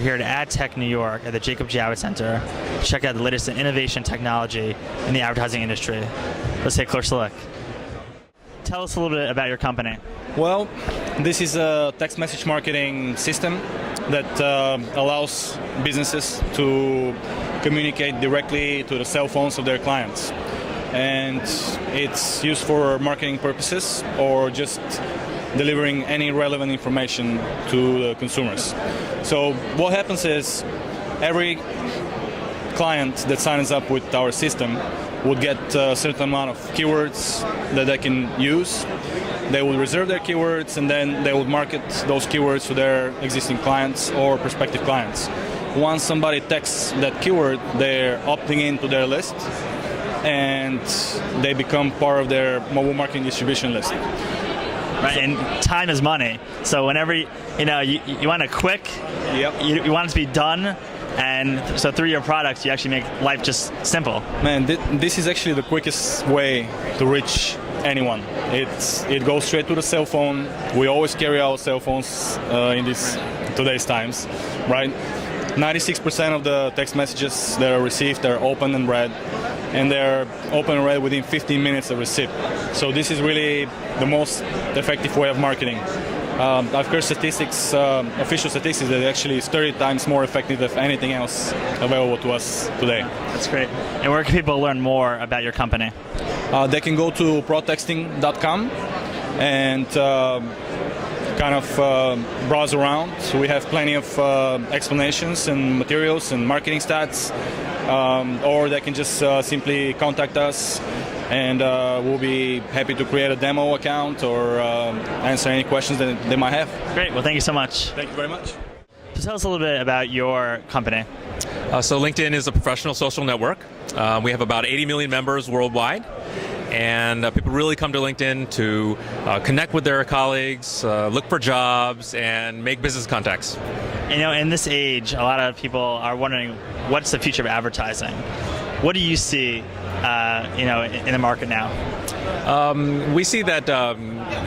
here at AdTech New York at the Jacob Javits Center to check out the latest in innovation technology in the advertising industry. Let's take a closer look. Tell us a little bit about your company. Well, this is a text message marketing system that allows businesses to communicate directly to the cell phones of their clients. And it's used for marketing purposes or just delivering any relevant information to the consumers. So what happens is every client that signs up with our system would get a certain amount of keywords that they can use. They will reserve their keywords and then they will market those keywords to their existing clients or prospective clients. Once somebody texts that keyword, they're opting into their list and they become part of their mobile marketing distribution list. Right, and time is money. So whenever you want it quick, yep. you want it to be done, and so through your products, you actually make life just simple. Man, this is actually the quickest way to reach anyone. It goes straight to the cell phone. We always carry our cell phones in today's times, right? 96% of the text messages that are received are open and read, and they're open and read within 15 minutes of receipt. So this is really the most effective way of marketing. I've heard statistics, official statistics, that actually is 30 times more effective than anything else available to us today. That's great. And where can people learn more about your company? They can go to protexting.com and kind of browse around. So we have plenty of explanations and materials and marketing stats, or they can just simply contact us, and we'll be happy to create a demo account or answer any questions that they might have. Great. Well, thank you so much. Thank you very much. So tell us a little bit about your company. So LinkedIn is a professional social network. We have about 80 million members worldwide. And people really come to LinkedIn to connect with their colleagues, look for jobs, and make business contacts. In this age, a lot of people are wondering, what's the future of advertising? What do you see, in the market now? We see that,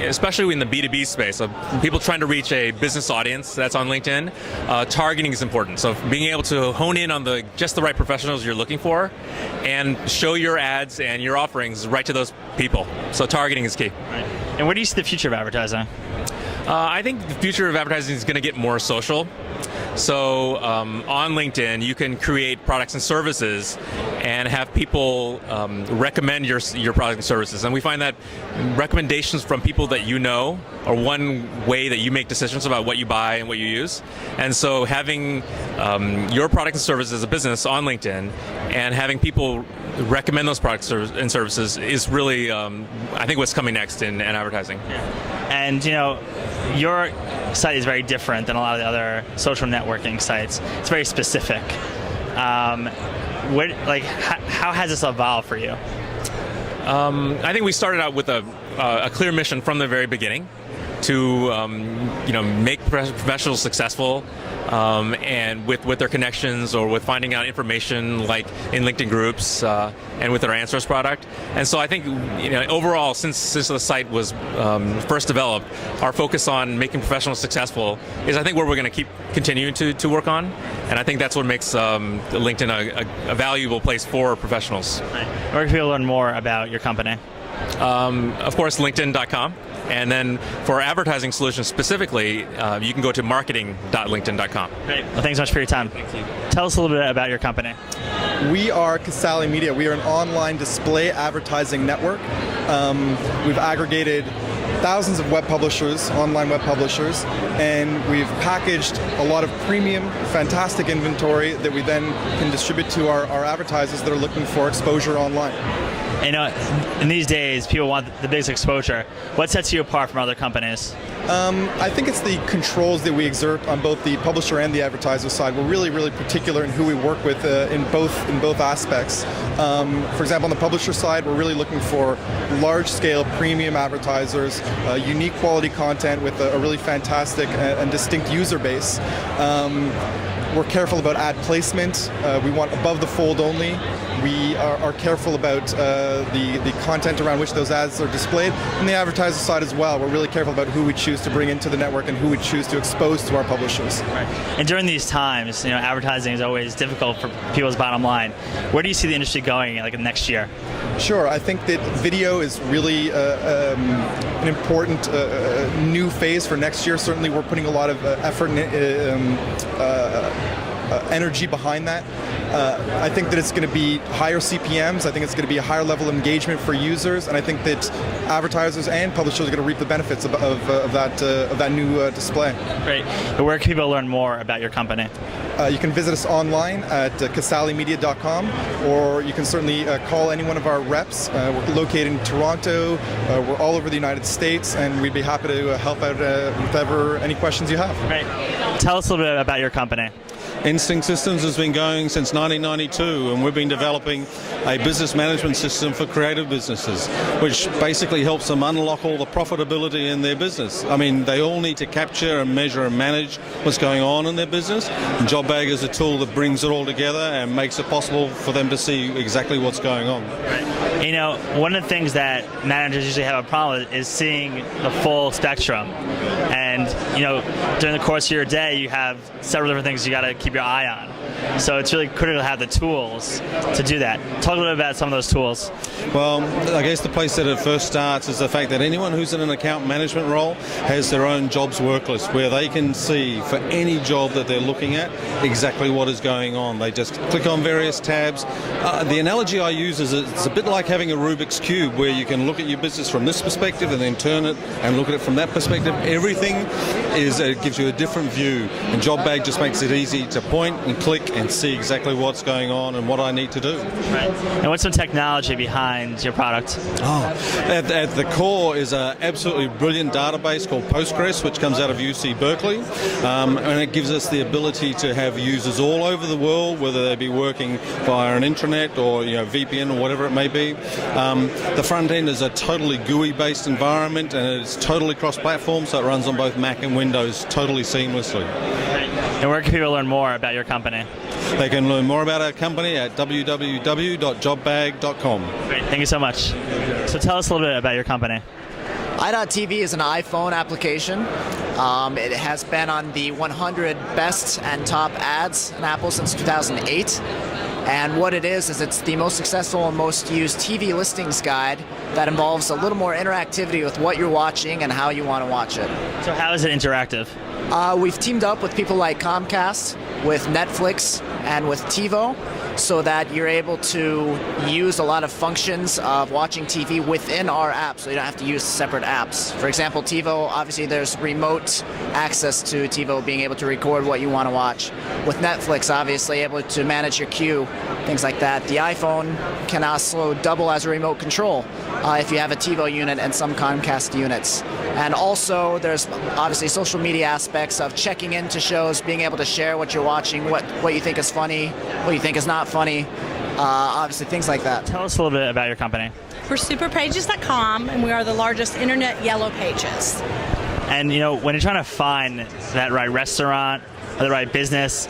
especially in the B2B space, of people trying to reach a business audience that's on LinkedIn, targeting is important. So being able to hone in on just the right professionals you're looking for and show your ads and your offerings right to those people. So targeting is key. Right. And where do you see the future of advertising? I think the future of advertising is going to get more social. So on LinkedIn, you can create products and services and have people recommend your products and services. And we find that recommendations from people that you know are one way that you make decisions about what you buy and what you use. And so having your products and services as a business on LinkedIn and having people recommend those products and services is really, I think, what's coming next in advertising. And your site is very different than a lot of the other social networking sites. It's very specific. How has this evolved for you? I think we started out with a clear mission from the very beginning to make professionals successful, and with their connections or with finding out information like in LinkedIn groups and with our Answers product. And so I think overall, since the site was first developed, our focus on making professionals successful is, I think, where we're going to keep continuing to work on. And I think that's what makes LinkedIn a valuable place for professionals. Right. Where can people learn more about your company? Of course, LinkedIn.com. And then for advertising solutions specifically, you can go to marketing.linkedin.com. Great. Well, thanks so much for your time. Thank you. Tell us a little bit about your company. We are Cassidy Media. We are an online display advertising network. We've aggregated thousands of web publishers, online web publishers, and we've packaged a lot of premium, fantastic inventory that we then can distribute to our advertisers that are looking for exposure online. In these days, people want the biggest exposure. What sets you apart from other companies? I think it's the controls that we exert on both the publisher and the advertiser side. We're really, really particular in who we work with in both aspects. For example, on the publisher side, we're really looking for large-scale premium advertisers, unique quality content with a really fantastic and distinct user base. We're careful about ad placement. We want above the fold only. We are careful about the content around which those ads are displayed. And the advertiser side as well. We're really careful about who we choose to bring into the network and who we choose to expose to our publishers. Right. And during these times, advertising is always difficult for people's bottom line. Where do you see the industry going like next year? Sure. I think that video is really an important new phase for next year. Certainly we're putting a lot of effort and energy behind that. I think that it's going to be higher CPMs. I think it's going to be a higher level of engagement for users, and I think that advertisers and publishers are going to reap the benefits of that new display. Great. Where can people learn more about your company? You can visit us online at CassidyMedia.com, or you can certainly call any one of our reps. We're located in Toronto. We're all over the United States, and we'd be happy to help out with any questions you have. Great. Tell us a little bit about your company. Instinct Systems has been going since 1992, and we've been developing a business management system for creative businesses, which basically helps them unlock all the profitability in their business. I mean, they all need to capture and measure and manage what's going on in their business, and JobBag is a tool that brings it all together and makes it possible for them to see exactly what's going on. One of the things that managers usually have a problem with is seeing the full spectrum. And, during the course of your day, you have several different things you got to keep your eye on. So it's really critical to have the tools to do that. Talk a little bit about some of those tools. Well, I guess the place that it first starts is the fact that anyone who's in an account management role has their own jobs work list where they can see for any job that they're looking at exactly what is going on. They just click on various tabs. The analogy I use is it's a bit like having a Rubik's Cube where you can look at your business from this perspective and then turn it and look at it from that perspective. Everything gives you a different view, and JobBag just makes it easy to point and click and see exactly what's going on and what I need to do. Right. And what's some technology behind your product? At the core is an absolutely brilliant database called Postgres, which comes out of UC Berkeley, and it gives us the ability to have users all over the world, whether they be working via an intranet or VPN or whatever it may be. The front end is a totally GUI-based environment, and it's totally cross-platform, so it runs on both Mac and Windows totally seamlessly. And where can people learn more about your company? They can learn more about our company at www.jobbag.com. Great, thank you so much. So tell us a little bit about your company. iDot TV is an iPhone application. It has been on the 100 best and top ads in Apple since 2008. And what it is it's the most successful and most used TV listings guide that involves a little more interactivity with what you're watching and how you want to watch it. So how is it interactive? We've teamed up with people like Comcast, with Netflix, and with TiVo, so that you're able to use a lot of functions of watching TV within our app, so you don't have to use separate apps. For example, TiVo, obviously there's remote access to TiVo, being able to record what you want to watch. With Netflix, obviously able to manage your queue, things like that. The iPhone can also double as a remote control if you have a TiVo unit and some Comcast units. And also there's obviously social media aspects of checking into shows, being able to share what you're watching, what you think is funny, what you think is not funny, obviously things like that. Tell us a little bit about your company. We're Superpages.com, and we are the largest internet yellow pages. And when you're trying to find that right restaurant or the right business,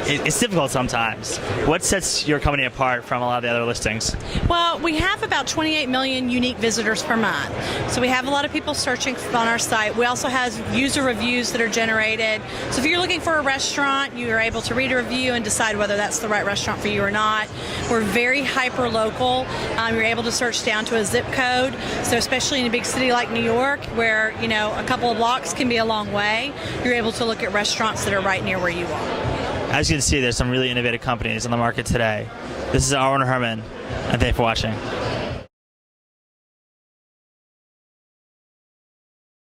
it's difficult sometimes. What sets your company apart from a lot of the other listings? Well, we have about 28 million unique visitors per month. So we have a lot of people searching on our site. We also have user reviews that are generated. So if you're looking for a restaurant, you are able to read a review and decide whether that's the right restaurant for you or not. We're very hyper-local. You're able to search down to a zip code. So especially in a big city like New York, where a couple of blocks can be a long way, you're able to look at restaurants that are right near where you are. As you can see, there's some really innovative companies on the market today. This is Arwen Herman, and thank you for watching.